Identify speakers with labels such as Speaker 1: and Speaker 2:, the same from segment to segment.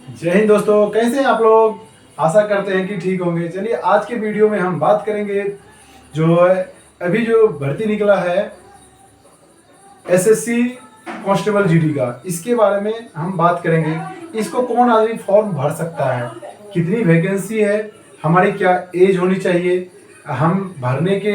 Speaker 1: जय हिंद दोस्तों, कैसे हैं आप लोग। आशा करते हैं कि ठीक होंगे। चलिए आज के वीडियो में हम बात करेंगे जो है अभी जो भर्ती निकला है एसएससी कांस्टेबल जीडी का, इसके बारे में हम बात करेंगे। इसको कौन आदमी फॉर्म भर सकता है, कितनी वैकेंसी है, हमारी क्या एज होनी चाहिए, हम भरने के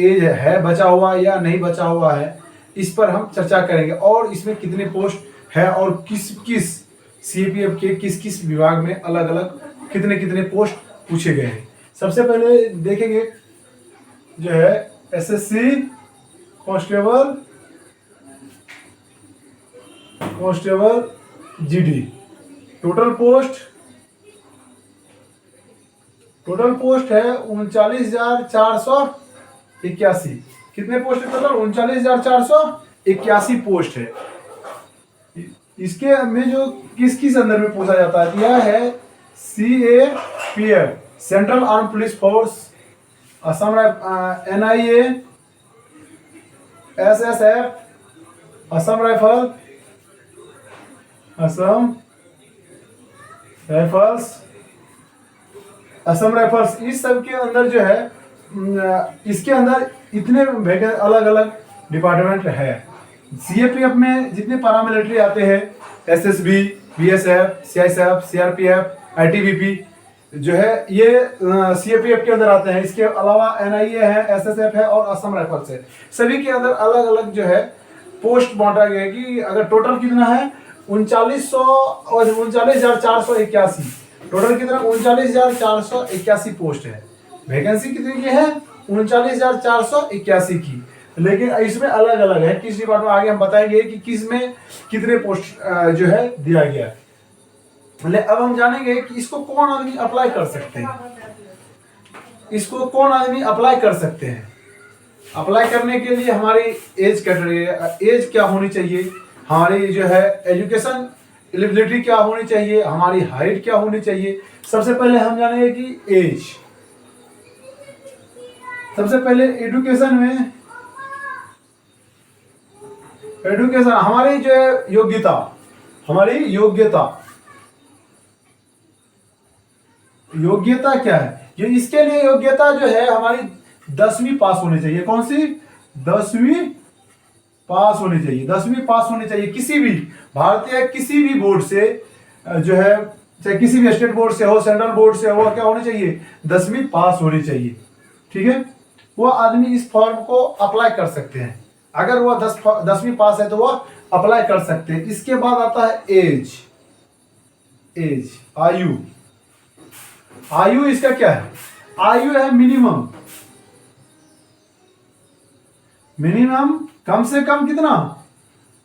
Speaker 1: एज है बचा हुआ या नहीं बचा हुआ है, इस पर हम चर्चा करेंगे। और इसमें कितने पोस्ट है और किस किस सीपीएफ के किस किस विभाग में अलग अलग कितने कितने पोस्ट पूछे गए हैं। सबसे पहले देखेंगे जो है SSC constable GD. Total post है 39,481। कितने पोस्ट है टोटल? 39,481 पोस्ट है। इसके में जो किस किस अंदर में पूछा जाता है, यह है CAPF central arm police force, Assam NIA, SSF, Assam rifles, इस सब के अंदर जो है इसके अंदर इतने अलग अलग डिपार्टमेंट है। CAPF में जितने पैरामिलिट्री आते हैं, SSB, BSF, CISF, CRPF, ITBP जो है ये CAPF के अंदर आते हैं। इसके अलावा NIA है, SSF है और असम राइफल्स है। सभी के अंदर अलग अलग जो है पोस्ट बांटा गया है कि अगर टोटल कितना है 39,481। टोटल कितना? 39,481 पोस्ट है। वैकेंसी कितनी की है? 39,481 की। लेकिन इसमें अलग अलग है किस डिपार्टमेंट, आगे हम बताएंगे कि किस में कितने पोस्ट जो है दिया गया है। अब हम जानेंगे कि इसको कौन आदमी अप्लाई कर सकते हैं। अप्लाई करने के लिए हमारी एज कैटेगरी, एज क्या होनी चाहिए, हमारी जो है एजुकेशन एलिजिबिलिटी क्या होनी चाहिए, हमारी हाइट क्या होनी चाहिए। सबसे पहले हम जानेंगे कि एज। सबसे पहले एजुकेशन हमारी जो है योग्यता क्या है। जो इसके लिए योग्यता जो है हमारी 10वीं पास होनी चाहिए। कौन सी? 10वीं पास होनी चाहिए। 10वीं पास होनी चाहिए किसी भी भारतीय किसी भी बोर्ड से, जो है चाहे किसी भी स्टेट बोर्ड से हो, सेंट्रल बोर्ड से हो, क्या होनी चाहिए? 10वीं पास होनी चाहिए। ठीक है, वो आदमी इस फॉर्म को अप्लाई कर सकते हैं। अगर वह 10वीं पास है तो वह अप्लाई कर सकते हैं। इसके बाद आता है एज। आयु इसका क्या है? आयु है मिनिमम कम से कम कितना?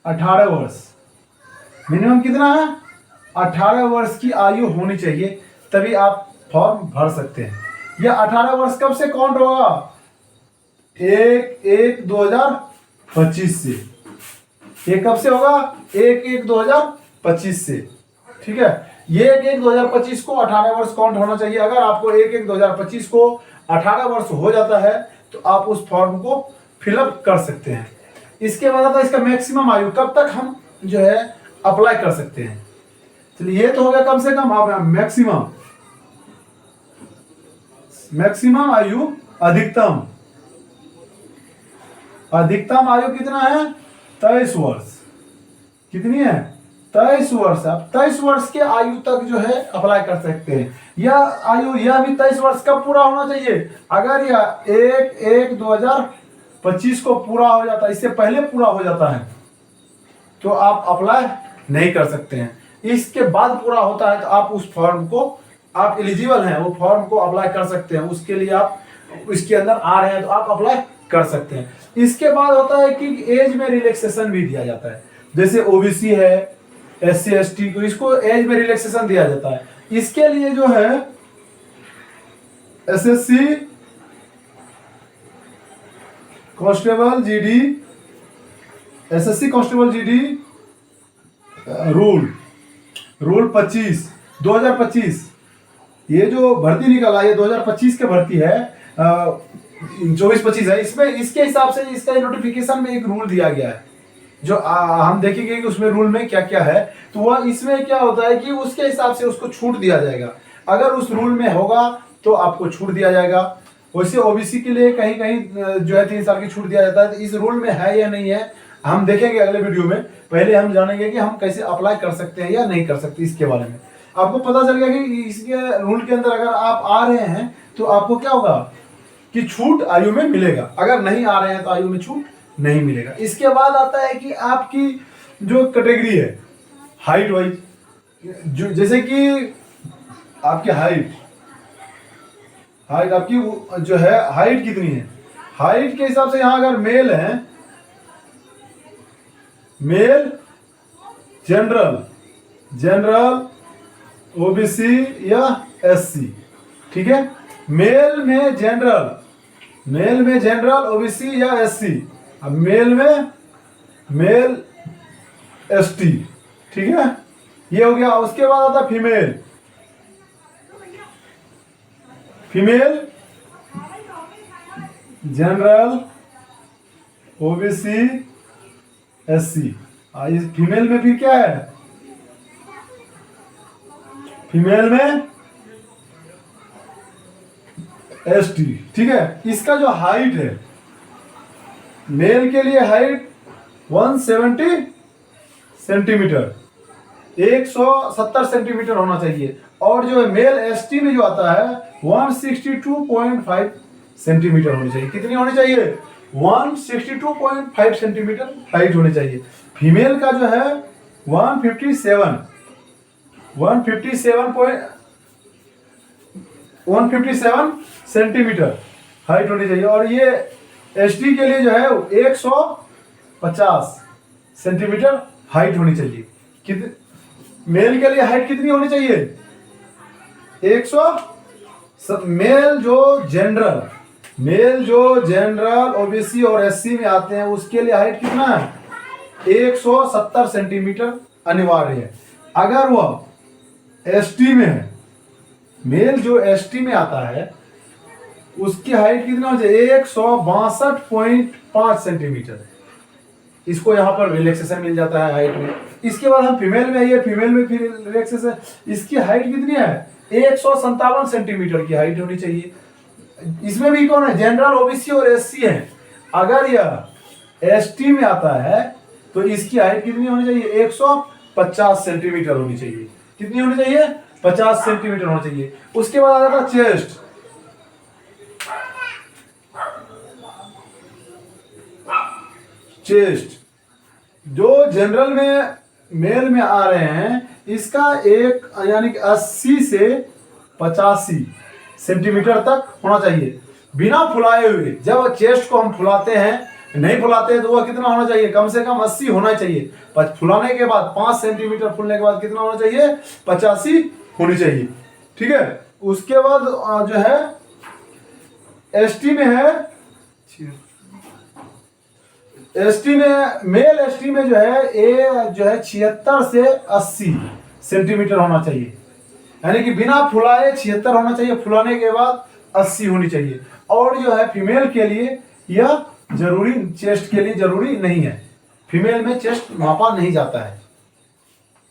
Speaker 1: 18 वर्ष। मिनिमम कितना है? 18 वर्ष की आयु होनी चाहिए, तभी आप फॉर्म भर सकते हैं। यह 18 वर्ष कब से काउंट होगा? 1/1/2025 से। ये कब से होगा? 1/1/2025 से। ठीक है, ये 1/1/2025 को 18 वर्ष काउंट होना चाहिए। अगर आपको 1/1/2025 को 18 वर्ष हो जाता है तो आप उस फॉर्म को फिलअप कर सकते हैं। इसके बाद आता है इसका मैक्सिमम आयु, कब तक हम जो है अप्लाई कर सकते हैं। चलिए ये तो हो गया कम से कम। आप मैक्सिमम आयु, अधिकतम आयु कितना है? 23 वर्ष। कितनी है? 23 वर्ष। आप 23 वर्ष के आयु तक जो है अप्लाई कर सकते हैं। यह भी 23 वर्ष कब पूरा होना चाहिए? अगर यह 1/1/2025 को पूरा हो जाता है, इससे पहले पूरा हो जाता है तो आप अप्लाई नहीं कर सकते हैं। इसके बाद पूरा होता है तो आप उस फॉर्म को, आप एलिजिबल हैं, वो फॉर्म को अप्लाई कर सकते हैं। उसके लिए आप इसके अंदर आ रहे हैं तो आप अप्लाई कर सकते हैं। इसके बाद होता है कि एज में रिलैक्सेशन भी दिया जाता है। जैसे OBC है, SC ST को, इसको एज में रिलैक्सेशन दिया जाता है। इसके लिए जो है SSC कांस्टेबल जीडी रूल 25 2025, ये जो भर्ती निकला है 2025 के भर्ती है, 24-25 है। इसमें इसके हिसाब से इसका नोटिफिकेशन में एक रूल दिया गया है जो हम देखेंगे कि उसमें रूल में क्या क्या है, तो वह इसमें क्या होता है कि उसके हिसाब से उसको छूट दिया जाएगा। अगर उस रूल में होगा तो आपको छूट दिया जाएगा। वैसे ओबीसी के लिए कहीं कहीं जो है 3 साल की छूट दिया जाता है, तो इस रूल में है या नहीं है हम देखेंगे अगले वीडियो में। पहले हम जानेंगे कि हम कैसे अप्लाई कर सकते हैं या नहीं कर सकते, इसके बारे में आपको पता चल गया कि इसके रूल के अंदर अगर आप आ रहे हैं तो आपको क्या होगा कि छूट आयु में मिलेगा, अगर नहीं आ रहे हैं तो आयु में छूट नहीं मिलेगा। इसके बाद आता है कि आपकी जो कैटेगरी है हाइट वाइज, जो जैसे कि आपकी हाइट आपकी जो है हाइट कितनी है, हाइट के हिसाब से यहां अगर मेल है, मेल जनरल ओबीसी या एससी, ठीक है। मेल में जनरल ओबीसी या एससी, अब मेल एसटी, ठीक है, ये हो गया। उसके बाद आता फीमेल जनरल ओबीसी एससी। इस फीमेल में भी क्या है, फीमेल में एसटी, ठीक है। इसका जो हाइट है, मेल के लिए हाइट 170 सेंटीमीटर, 170 सेंटीमीटर होना चाहिए, और जो मेल एसटी में जो आता है 162.5 सेंटीमीटर होनी चाहिए। कितनी होनी चाहिए, 162.5 सेंटीमीटर हाइट होनी चाहिए। फीमेल का जो है 157 सेंटीमीटर हाइट होनी चाहिए, और ये एसटी के लिए जो है 150 सेंटीमीटर हाइट होनी चाहिए। मेल के लिए हाइट कितनी होनी चाहिए, 100। मेल जो जनरल ओबीसी और एससी में आते हैं उसके लिए हाइट कितना है, 170 सेंटीमीटर अनिवार्य है। अगर वह एसटी में है, मेल जो एसटी में आता है उसकी हाइट कितना हो जाए, 162.5 सेंटीमीटर। इसको यहाँ पर रिलैक्सेशन मिल जाता है हाइट में। इसके बाद हम फीमेल में आइए, फीमेल में फिर रिलैक्सेशन, इसकी हाइट कितनी है, 157 सेंटीमीटर की हाइट होनी चाहिए। इसमें भी कौन है, जनरल ओबीसी और एससी है। अगर यह एसटी में आता है तो इसकी हाइट कितनी होनी चाहिए, 150 सेंटीमीटर होनी चाहिए। कितनी होनी चाहिए, 50 सेंटीमीटर होना चाहिए। उसके बाद आ जाता चेस्ट, जो जनरल में मेल में आ रहे हैं, इसका एक यानी कि 80 से 85 सेंटीमीटर तक होना चाहिए, बिना फुलाए हुए। जब चेस्ट को हम फुलाते हैं, नहीं फुलाते हैं तो वह कितना होना चाहिए, कम से कम 80 होना चाहिए। फुलाने के बाद 5 सेंटीमीटर फुलने के बाद कितना होना चाहिए, 85 होनी चाहिए, ठीक है। उसके बाद जो है एसटी में है, एसटी में मेल एसटी में जो है 76 से 80 सेंटीमीटर होना चाहिए, यानी कि बिना फुलाए 76 होना चाहिए, फुलाने के बाद 80 होनी चाहिए। और जो है फीमेल के लिए यह जरूरी, चेस्ट के लिए जरूरी नहीं है, फीमेल में चेस्ट मापा नहीं जाता है।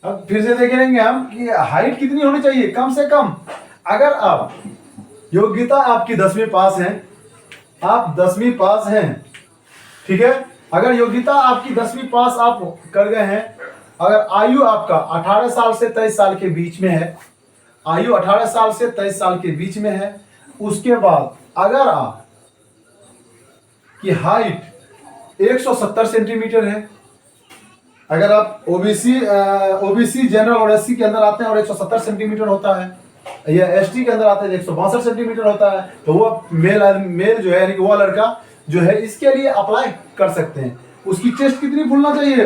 Speaker 1: अब फिर से देखेंगे हम कि हाइट कितनी होनी चाहिए, कम से कम। अगर आप योग्यता आपकी 10वीं पास है, आप 10वीं पास हैं, ठीक है। अगर योग्यता आपकी 10वीं पास आप कर गए हैं, अगर आयु आपका 18 साल से 23 साल के बीच में है, आयु 18 साल से 23 साल के बीच में है, उसके बाद अगर आप की हाइट 170 सेंटीमीटर है, अगर आप ओबीसी जनरल और एससी के अंदर आते हैं और 170 सेंटीमीटर होता है, या एसटी के अंदर आते हैं 162 सेंटीमीटर होता है, तो वो मेल जो है यानी कि वो लड़का जो है इसके लिए अप्लाई कर सकते हैं। उसकी चेस्ट कितनी फुलना चाहिए,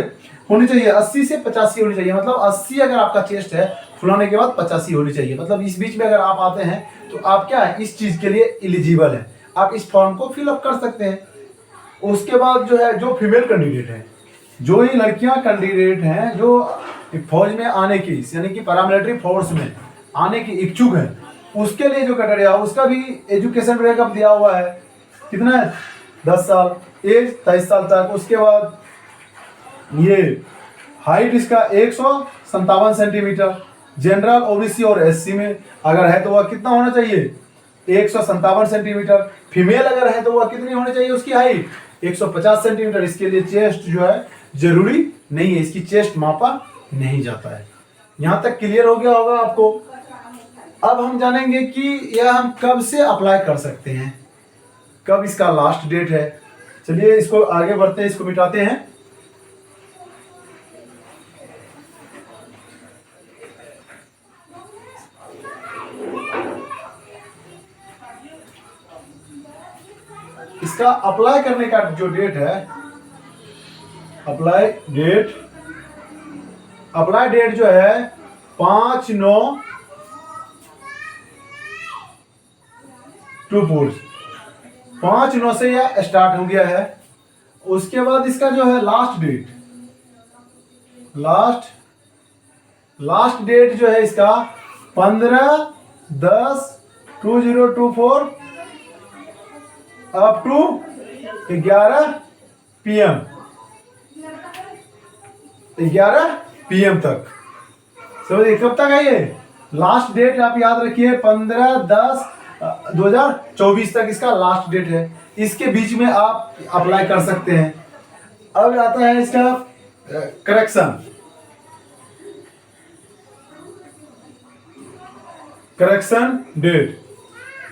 Speaker 1: होनी चाहिए 80 से 85 होनी चाहिए। मतलब 80 अगर आपका चेस्ट है, फुलाने के बाद 85 होनी चाहिए। मतलब इस बीच में अगर आप आते हैं तो आप क्या है, इस चीज के लिए एलिजिबल है, आप इस फॉर्म को फिलअप कर सकते हैं। उसके बाद जो है, जो फीमेल कैंडिडेट है, जो ही लड़कियां कैंडिडेट हैं जो फौज में आने की यानी कि पैरामिलिट्री फोर्स में आने की इच्छुक है, उसके लिए जो क्राइटेरिया, उसका भी एजुकेशन ब्रेकअप दिया हुआ है। कितना है, 10 साल, एज 23 साल तक। उसके बाद ये हाइट इसका 157 सेंटीमीटर। जनरल, ओबीसी और एससी में अगर है तो वह कितना होना चाहिए? 157 सेंटीमीटर। फीमेल अगर है तो वह कितनी होनी चाहिए उसकी हाइट? 150 सेंटीमीटर। इसके लिए चेस्ट जो है जरूरी नहीं है, इसकी चेस्ट मापा नहीं जाता है। यहां तक क्लियर हो गया होगा आपको। अब हम जानेंगे कि यह हम कब से अप्लाई कर सकते हैं, कब इसका लास्ट डेट है। चलिए इसको आगे बढ़ते हैं, इसको मिटाते हैं। इसका अप्लाई करने का जो डेट है, अप्लाई डेट जो है 5/9/24, 5/9 से यह स्टार्ट हो गया है। उसके बाद इसका जो है लास्ट डेट जो है इसका 15/10/2024 अप टू 11 PM, 11 PM तक। समझिए कब तक है ये लास्ट डेट? आप याद रखिए 15/10/2024 तक इसका लास्ट डेट है। इसके बीच में आप अप्लाई कर सकते हैं। अब आता है इसका करेक्शन डेट।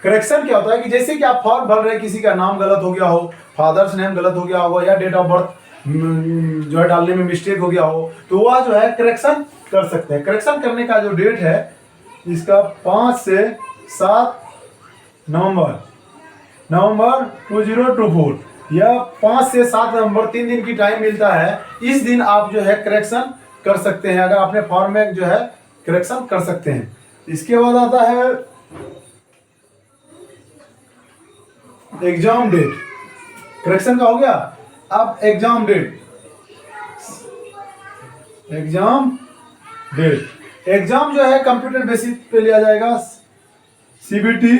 Speaker 1: करेक्शन क्या होता है कि जैसे कि आप फॉर्म भर रहे हैं, किसी का नाम गलत हो गया हो, फादर्स नेम गलत हो गया होगा, या डेट ऑफ बर्थ जो है डालने में मिस्टेक हो गया हो, तो वह जो है करेक्शन कर सकते हैं। करेक्शन करने का जो डेट है इसका 5 से 7 नवंबर 2024, यह 5 से 7 नवंबर 3 दिन की टाइम मिलता है। इस दिन आप जो है करेक्शन कर सकते हैं, अगर अपने फॉर्म में जो है करेक्शन कर सकते हैं। इसके बाद आता है एग्जाम डेट। करेक्शन का हो गया। अब एग्जाम डेट एग्जाम जो है कंप्यूटर बेसिस पे लिया जाएगा। CBT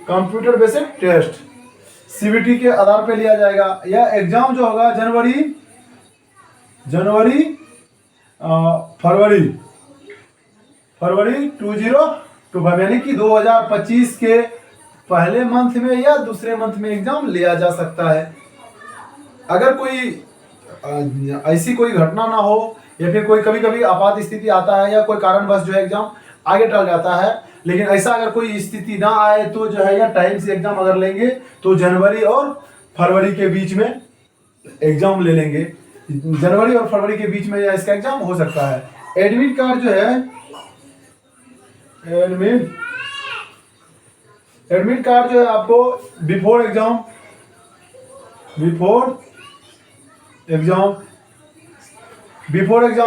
Speaker 1: computer basis test, CBT के आधार पे लिया जाएगा। यह एग्जाम जो होगा फरवरी 2025 यानी कि 2025 के पहले मंथ में या दूसरे मंथ में एग्जाम लिया जा सकता है। अगर कोई ऐसी कोई घटना ना हो, या फिर कोई कभी कभी आपात स्थिति आता है, या कोई कारणवश जो है एग्जाम आगे टल जाता है, लेकिन ऐसा अगर कोई स्थिति ना आए तो जो है या टाइम से एग्जाम अगर लेंगे तो जनवरी और फरवरी के बीच में एग्जाम ले लेंगे। जनवरी और फरवरी के बीच में या इसका एग्जाम हो सकता है। एडमिट कार्ड जो है एडमिट कार्ड जो है आपको बिफोर एग्जाम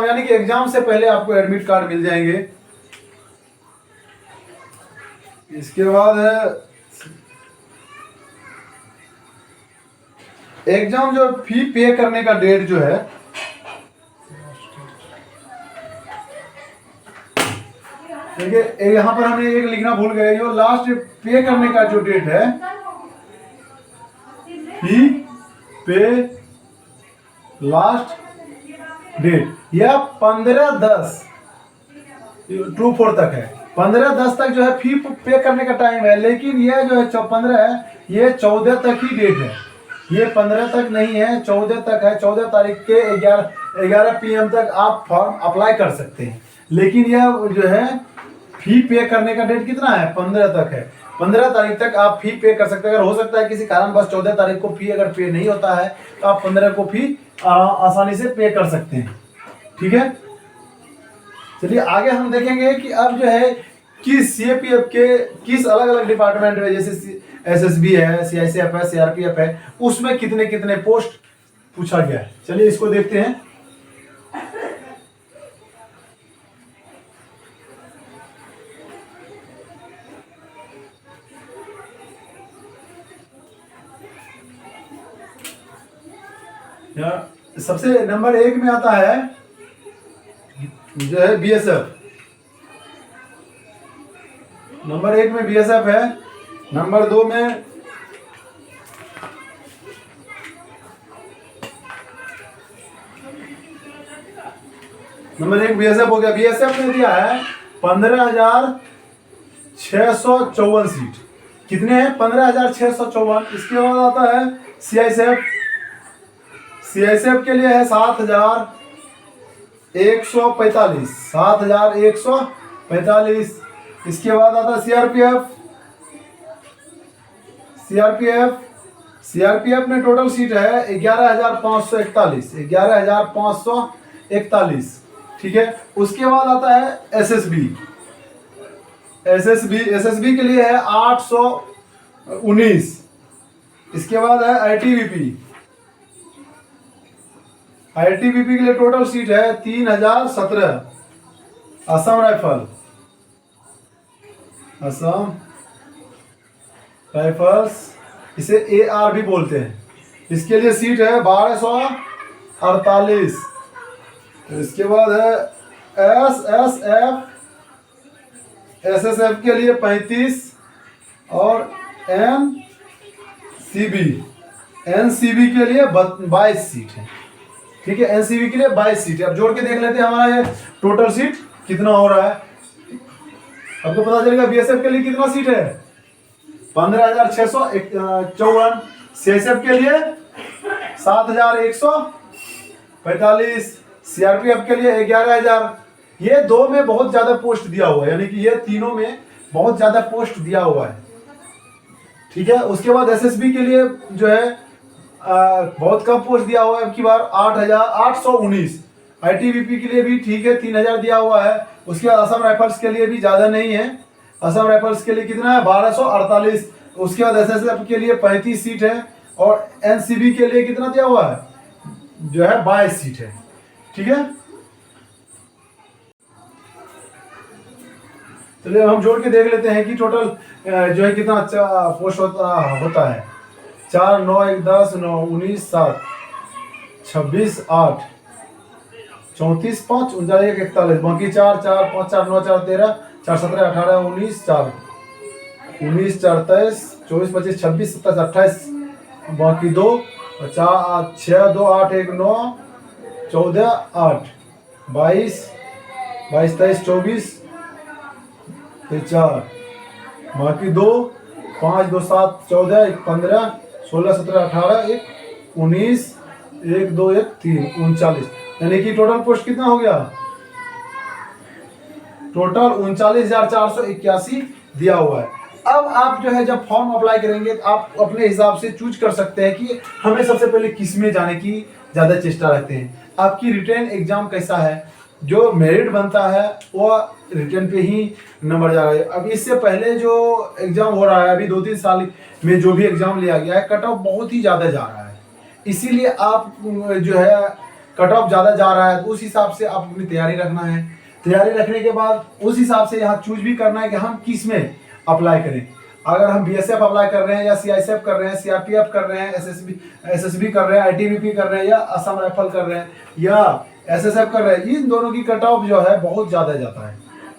Speaker 1: यानी कि एग्जाम से पहले आपको एडमिट कार्ड मिल जाएंगे। इसके बाद है एग्जाम जो फी पे करने का डेट जो है, देखिए यहाँ पर हमने एक लिखना भूल गए। जो लास्ट पे करने का जो डेट है, फी पे लास्ट डेट, यह 15/10/24 तक है। 15/10 तक जो है फी पे करने का टाइम है, लेकिन यह जो है 15 है, ये 14 तक ही डेट है। ये 15 तक नहीं है, 14 तक है। 14 तारीख के 11 PM तक आप फॉर्म अप्लाई कर सकते हैं। लेकिन यह जो है फी पे करने का डेट कितना है? 15 तक है। 15 तारीख तक आप फी पे कर सकते हैं। अगर हो सकता है किसी कारण बस 14 तारीख को फी अगर पे नहीं होता है, तो आप 15 को फी आसानी से पे कर सकते हैं। ठीक है, चलिए आगे हम देखेंगे कि अब जो है किस सीएपीएफ के किस अलग अलग डिपार्टमेंट में, जैसे एसएसबी है, सीआईसीएफ है, सीआरपीएफ है, उसमें कितने कितने पोस्ट पूछा गया है। चलिए इसको देखते हैं। सबसे नंबर 1 में आता है जो है बीएसएफ। नंबर 1 में बीएसएफ है। नंबर 2 में नंबर 1 बीएसएफ हो गया। बीएसएफ ने दिया है 15,654 सीट। कितने हैं? 15,654। इसके बाद आता है सीआईएसएफ। सीआईएसएफ के लिए है 7,145। 7,145। इसके बाद आता है सीआरपीएफ। सीआरपीएफ सीआरपीएफ में टोटल सीट है 11,541। 11,541। ठीक है। उसके बाद आता है एसएसबी। एसएसबी के लिए है 819। इसके बाद है आईटीबीपी। आईटीबीपी के लिए टोटल सीट है 3,017। असम राइफल। असम राइफल्स, इसे एआर भी बोलते हैं। इसके लिए सीट है 1248। इसके बाद है एसएसएफ। एसएसएफ के लिए 35 और एनसीबी के लिए 22 सीट है। ठीक है, एनसीबी के लिए 22 सीट है। अब जोड़ के देख लेते हैं हमारा ये टोटल सीट कितना हो रहा है। आपको पता चलेगा बीएसएफ के लिए कितना सीट है, 15,654। सीएसएफ के लिए 7,145। सीआरपीएफ के लिए 11,000। ये दो में बहुत ज्यादा पोस्ट दिया हुआ है, यानी कि ये तीनों में बहुत ज्यादा पोस्ट दिया हुआ है। ठीक है। उसके बाद एसएसबी के लिए जो है बहुत कम पोस्ट दिया हुआ है, अब की बार 8,819। आईटीबीपी के लिए भी ठीक है, 3,000 दिया हुआ है। उसके बाद असम राइफल्स के लिए भी ज्यादा नहीं है। असम राइफल्स के लिए कितना है, 1248। उसके बाद एसएसएफ के लिए 35 सीट है और एनसीबी के लिए कितना दिया हुआ है, जो है 22 सीट है। ठीक है। चलिए हम जोड़ के देख लेते हैं कि टोटल जो है कितना अच्छा पोस्ट होता है। 4, 9, 1, 10, 9, 19, 7, 26, 8, 34, 5, 39, 41। बाकी 4, 4, 5, 4, 9, 4, 13, 4, 17, 18, 19, 4, 19, 4, 23, 24, 25, 26, 27, 28। बाकी 2, 4, 6, 2, 8, 1, 9, 14, 8, 22, 22, 23, 24, 4। बाकी 2, 5, 2, 7, 14, 1, 15, 16, 17, 18, 1, 19, 1, 2, 1, 3, 39। यानी कि टोटल पोस्ट कितना हो गया, टोटल 39,481 दिया हुआ है। अब आप जो है जब फॉर्म अप्लाई करेंगे तो आप अपने हिसाब से चूज कर सकते हैं कि हमें सबसे पहले किस में जाने की ज़्यादा चेष्टा रखते हैं। आपकी रिटन एग्जाम कैसा है, जो मेरिट बनता है वो रिटन पे ही नंबर जा रहा है। अब इससे पहले जो एग्जाम हो रहा है अभी 2-3 साल में जो भी एग्जाम लिया गया है, कट ऑफ बहुत ही ज़्यादा जा रहा है। इसीलिए आप जो है कट ऑफ ज़्यादा जा रहा है तो उस हिसाब से आप अपनी तैयारी रखना है। तैयारी रखने के बाद उस हिसाब से यहाँ चूज भी करना है कि हम किस में अप्लाई करें। अगर हम बीएसएफ अप्लाई कर रहे हैं या सीआईएसएफ कर रहे हैं, सीआरपीएफ कर रहे हैं, एसएसबी कर रहे हैं, आईटीबीपी कर रहे हैं या असम राइफल कर रहे हैं या एसएसएफ कर रहे हैं, इन दोनों की कट ऑफ जो है बहुत ज़्यादा जाता है।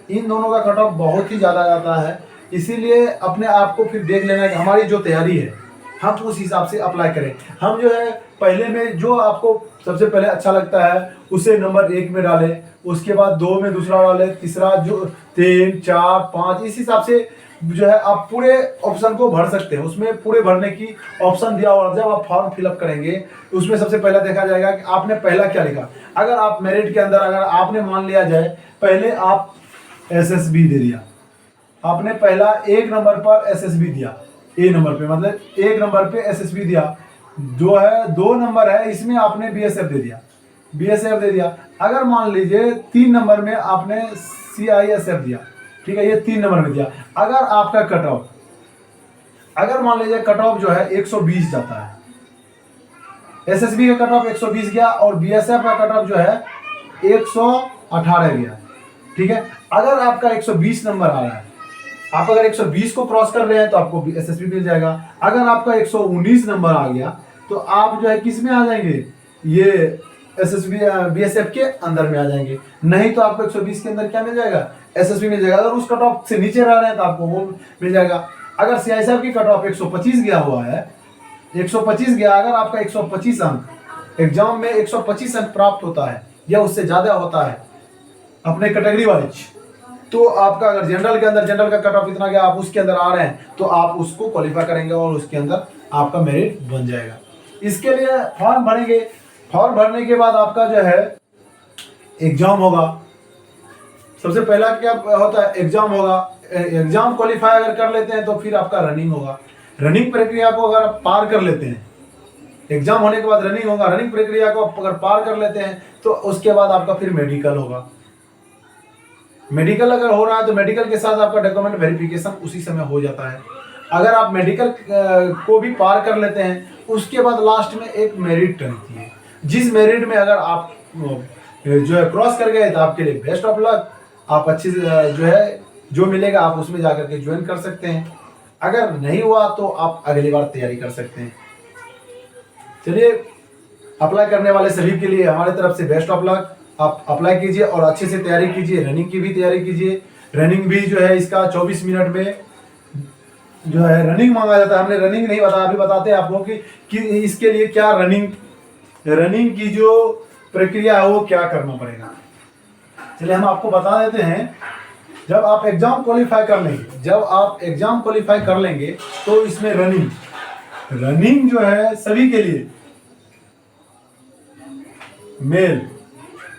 Speaker 1: इन दोनों का कट ऑफ बहुत ही ज़्यादा जाता है। इसीलिए अपने आप को फिर देख लेना है कि हमारी जो तैयारी है हम उस हिसाब से अप्लाई करें। हम जो है पहले में जो आपको सबसे पहले अच्छा लगता है उसे नंबर 1 में डालें, उसके बाद 2 में दूसरा डालें, तीसरा जो 3, 4, 5, इस हिसाब से जो है आप पूरे ऑप्शन को भर सकते हैं। उसमें पूरे भरने की ऑप्शन दिया हुआ, जब आप फॉर्म फिलअप करेंगे उसमें सबसे पहला देखा जाएगा कि आपने पहला क्या लिखा। अगर आप मेरिट के अंदर अगर आपने मान लिया जाए पहले आप एसएसबी दे दिया, आपने पहला 1 नंबर पर एसएसबी दिया, ए नंबर पे मतलब 1 नंबर पे एसएसबी दिया, जो है 2 नंबर है इसमें आपने बीएसएफ दे दिया, बीएसएफ दे दिया। अगर मान लीजिए 3 नंबर में आपने सीआईएसएफ दिया, ठीक है, ये 3 नंबर में दिया। अगर आपका कट ऑफ, अगर मान लीजिए कट ऑफ जो है 120 जाता है, एसएसबी का कट ऑफ 120 गया और बीएसएफ का कट ऑफ जो है 118 गया, ठीक है। अगर आपका 120 नंबर आ रहा है, आप अगर 120 को क्रॉस कर रहे हैं तो आपको एसएसबी मिल जाएगा। अगर आपका 119 नंबर आ गया तो आप जो है किस में आ जाएंगे, ये एसएसबी बीएसएफ के अंदर में आ जाएंगे। नहीं तो आपको 120 के अंदर क्या मिल जाएगा, एसएसबी मिल जाएगा। अगर उस कट ऑफ से नीचे रह रहे हैं तो आपको वो मिल जाएगा। अगर सीआईएसएफ की कट ऑफ 125 गया हुआ है, 125 गया, अगर आपका 125 अंक एग्जाम में 125 अंक प्राप्त होता है या उससे ज्यादा होता है अपने कैटेगरी वाइज। तो आपका अगर जनरल के अंदर जनरल का कट ऑफ इतना गया, आप उसके अंदर आ रहे हैं तो आप उसको क्वालिफाई करेंगे और उसके अंदर आपका मेरिट बन जाएगा। इसके लिए फॉर्म भरेंगे। फॉर्म भरने के बाद आपका जो है एग्जाम होगा। सबसे पहला क्या होता है, एग्जाम होगा। एग्जाम क्वालिफाई अगर कर लेते हैं तो फिर आपका रनिंग होगा। रनिंग प्रक्रिया को अगर आप पार कर लेते हैं, एग्जाम होने के बाद रनिंग होगा। रनिंग प्रक्रिया को अगर पार कर लेते हैं तो उसके बाद आपका फिर मेडिकल होगा। मेडिकल अगर हो रहा है तो मेडिकल के साथ आपका डॉक्यूमेंट वेरिफिकेशन उसी समय हो जाता है। अगर आप मेडिकल को भी पार कर लेते हैं, उसके बाद लास्ट में एक मेरिट रहती है। जिस मेरिट में अगर आप जो है क्रॉस कर गए तो आपके लिए बेस्ट ऑफ लक। आप अच्छी जो है जो मिलेगा आप उसमें जाकर के ज्वाइन कर सकते हैं। अगर नहीं हुआ तो आप अगली बार तैयारी कर सकते हैं। चलिए, अप्लाई करने वाले सभी के लिए हमारे तरफ से बेस्ट ऑफ लक। आप अप्लाई कीजिए और अच्छे से तैयारी कीजिए। रनिंग की भी तैयारी कीजिए। रनिंग भी जो है इसका 24 मिनट में जो है रनिंग मांगा जाता है। हमने रनिंग नहीं बताया, अभी बताते हैं आप लोगों कि इसके लिए क्या रनिंग की जो प्रक्रिया है वो क्या करना पड़ेगा। चलिए हम आपको बता देते हैं। जब आप एग्जाम क्वालिफाई कर लेंगे तो इसमें रनिंग जो है सभी के लिए,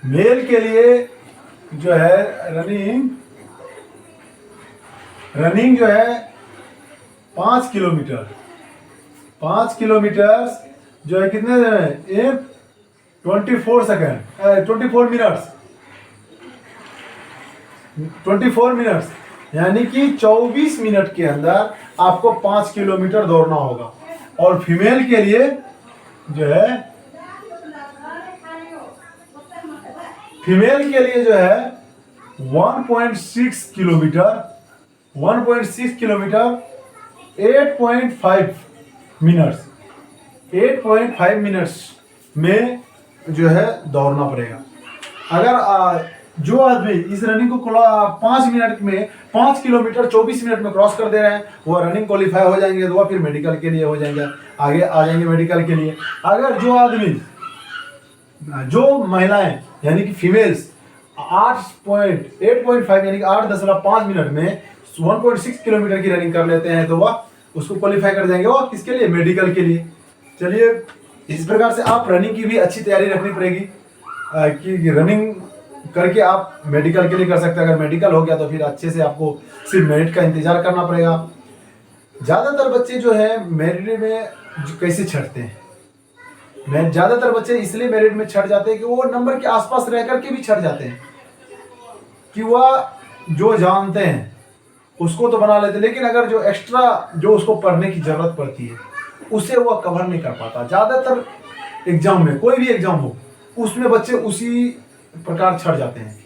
Speaker 1: मेल के लिए जो है रनिंग जो है 5 किलोमीटर जो है कितने है 24 मिनट्स यानी कि 24 मिनट के अंदर आपको 5 किलोमीटर दौड़ना होगा। और फीमेल के लिए जो है 1.6 किलोमीटर 8.5 मिनट्स में जो है दौड़ना पड़ेगा। अगर जो आदमी इस रनिंग को 5 किलोमीटर 24 मिनट में क्रॉस कर दे रहे हैं वो रनिंग क्वालिफाई हो जाएंगे, तो वह फिर मेडिकल के लिए हो जाएंगे, आगे आ जाएंगे मेडिकल के लिए। अगर जो महिलाएं यानी कि फीमेल्स 8.5 यानी कि 8.5 मिनट में 1.6 किलोमीटर की रनिंग कर लेते हैं तो वह उसको क्वालिफाई कर जाएंगे, वो किसके लिए, मेडिकल के लिए। चलिए, इस प्रकार से आप रनिंग की भी अच्छी तैयारी रखनी पड़ेगी कि रनिंग करके आप मेडिकल के लिए कर सकते हैं। अगर मेडिकल हो गया तो फिर अच्छे से आपको सिर्फ मेरिट का इंतजार करना पड़ेगा। ज़्यादातर बच्चे जो है मेरिट में कैसे छटते हैं, ज़्यादातर बच्चे इसलिए मेरिट में छट जाते हैं कि वो नंबर के आसपास रह करके भी छट जाते हैं कि वह जो जानते हैं उसको तो बना लेते हैं, लेकिन अगर जो एक्स्ट्रा जो उसको पढ़ने की ज़रूरत पड़ती है उसे वह कवर नहीं कर पाता। ज़्यादातर एग्जाम में, कोई भी एग्जाम हो, उसमें बच्चे उसी प्रकार छट जाते हैं।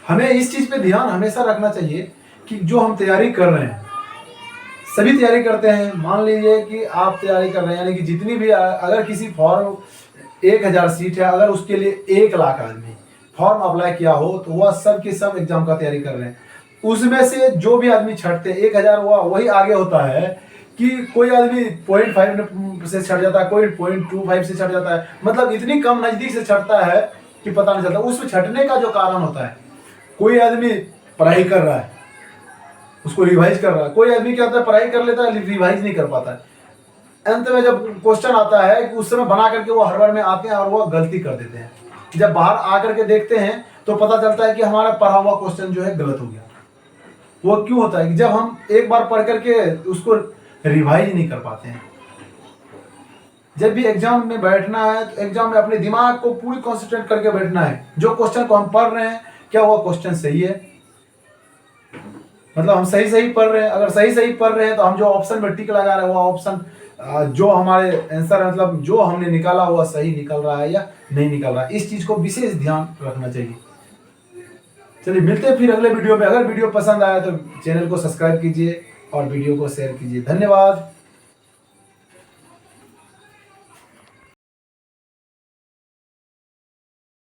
Speaker 1: हमें इस चीज़ पे ध्यान हमेशा रखना चाहिए कि जो हम तैयारी कर रहे हैं, सभी तैयारी करते हैं। मान लीजिए कि आप तैयारी कर रहे हैं, यानी कि जितनी भी, अगर किसी फॉर्म 1000 सीट है, अगर उसके लिए 1 लाख आदमी फॉर्म अप्लाई किया हो तो वह सब के सब एग्जाम का तैयारी कर रहे हैं। उसमें से जो भी आदमी छटते हैं 1000 वही आगे होता है कि कोई आदमी 0.5 से छट जाता है, कोई 0.25 से छट जाता है। मतलब इतनी कम नजदीक से छटता है कि पता नहीं चलता। उसमें छटने का जो कारण होता है, कोई आदमी पढ़ाई कर रहा है, उसको रिवाइज कर रहा है। कोई आदमी क्या होता है, पढ़ाई कर लेता है, रिवाइज नहीं कर पाता है। अंत में जब क्वेश्चन आता है उस समय बना करके वो हड़बड़ में आते हैं और वो गलती कर देते हैं। जब बाहर आकर के देखते हैं तो पता चलता है कि हमारा पढ़ा हुआ क्वेश्चन जो है गलत हो गया। वो क्यों होता है कि जब हम एक बार पढ़ करके उसको रिवाइज नहीं कर पाते हैं। जब भी एग्जाम में बैठना है तो एग्जाम में अपने दिमाग को पूरी कॉन्सेंट्रेट करके बैठना है। जो क्वेश्चन को हम पढ़ रहे हैं क्या वो क्वेश्चन सही है, मतलब हम सही पढ़ रहे हैं। अगर सही पढ़ रहे हैं तो हम जो ऑप्शन में टिक लगा रहे हैं वो ऑप्शन जो हमारे आंसर है, मतलब जो हमने निकाला हुआ सही निकल रहा है या नहीं निकल रहा है। इस चीज को विशेष ध्यान रखना चाहिए। चलिए, मिलते हैं फिर अगले वीडियो में। अगर वीडियो पसंद आया तो चैनल को सब्सक्राइब कीजिए और वीडियो को शेयर कीजिए। धन्यवाद।